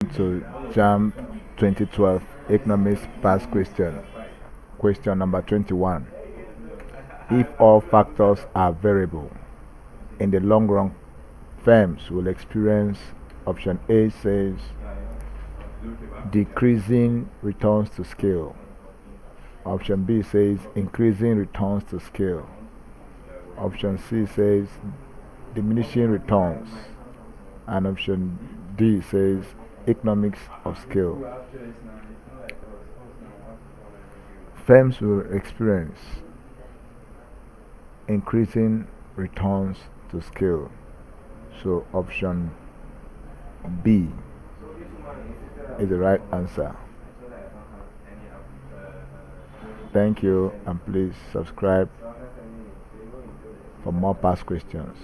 Welcome to Jamb 2012 Economics Past Question. Question number 21. If all factors are variable, in the long run, firms will experience, option A says, decreasing returns to scale. Option B says increasing returns to scale. Option C says diminishing returns. And option D says economics of scale. Firms will experience increasing returns to scale. So option B is the right answer. Thank you, and please subscribe for more past questions.